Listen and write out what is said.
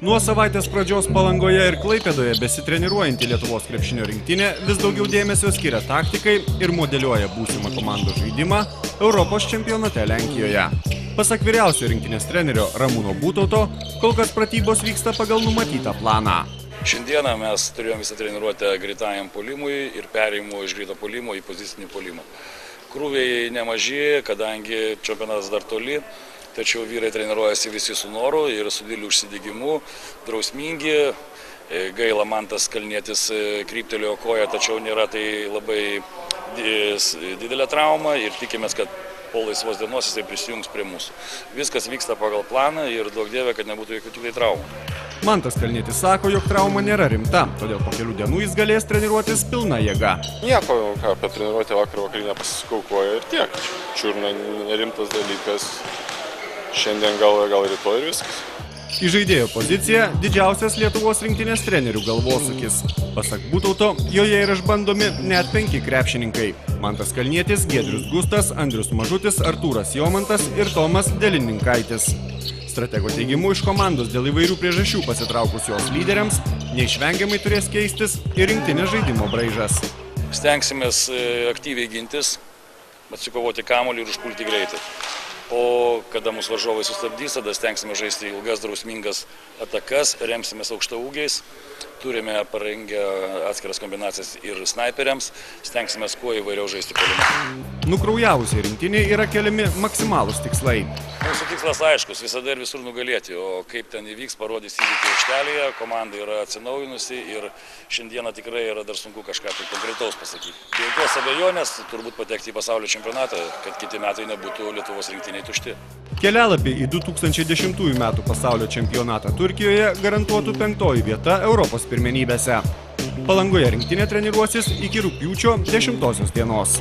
Nuo savaitės pradžios Palangoje ir Klaipėdoje besitreniruojanti Lietuvos krepšinio rinktinė vis daugiau dėmesio skiria taktikai ir modeliuoja būsimą komandos žaidimą Europos čempionate Lenkijoje. Pasak vyriausio rinktinės trenerio Ramūno Būtauto, kol kas pratybos vyksta pagal numatytą planą. Šiandieną mes turėjome visą treniruotę greitajam puolimui ir perėjimui iš greito puolimo į pozicinį puolimą. Krūviai nemaži, kadangi čempionatas dar toli, tačiau vyrai treniruojasi visi su noru ir su dideliu užsidegimu, drausmingi. Gaila, Mantas Kalnietis kryptelėjo koją, tačiau nėra tai labai didelė trauma ir tikimės, kad po laisvos dienos jisai prisijungs prie mūsų. Viskas vyksta pagal planą ir duok Dieve, kad nebūtų jokių tik tai traumų. Mantas Kalnietis sako, jog trauma nėra rimta, todėl po kelių dienų jis galės treniruotis pilna jėga. Nieko, apie treniruotę vakarinę pasiskau koją ir tiek. Čiurna nerimtas dalykas. Šiandien gal rytoj ir viskas. Į žaidėjo poziciją didžiausias Lietuvos rinktinės trenerių galvosūkis. Pasak Būtauto, joje yra išbandomi net 5 krepšininkai. Mantas Kalnietis, Giedrius Gustas, Andrius Mažutis, Artūras Jomantas ir Tomas Delininkaitis. Stratego teigimu, iš komandos dėl įvairių priežasčių pasitraukus jos lyderiams neišvengiamai turės keistis ir rinktinės žaidimo braižas. Stengsimės aktyviai gintis, atsikovoti kamuolį ir užpulti greitai. O kada mūsų varžovai sustabdys, tada stengsime žaisti ilgas, drausmingas atakas, remsimės aukštaūgiais, turime parengę atskiras kombinacijas ir snaiperiams, stengsime kuo įvairiau žaisti puolimą. Nukraujavusiai rinktiniai yra keliami maksimalūs tikslai. Mūsų tikslas aiškus, visada ir visur nugalėti, o kaip ten įvyks, parodys įvykį aikštelėje, komanda yra atsinaujinusi ir šiandieną tikrai yra dar sunku kažką tai konkretaus pasakyti. Be jokios abejonės turbūt patekti į pasaulio čempionatą, kad kiti metai nebūtų Lietuvos rinktiniai tušti. Kelialapį į 2010 metų pasaulio čempionatą Turkijoje garantuotų 5. vieta Europos pirmenybėse. Palangoje rinktinė treniruosis iki rugpjūčio 10 dienos.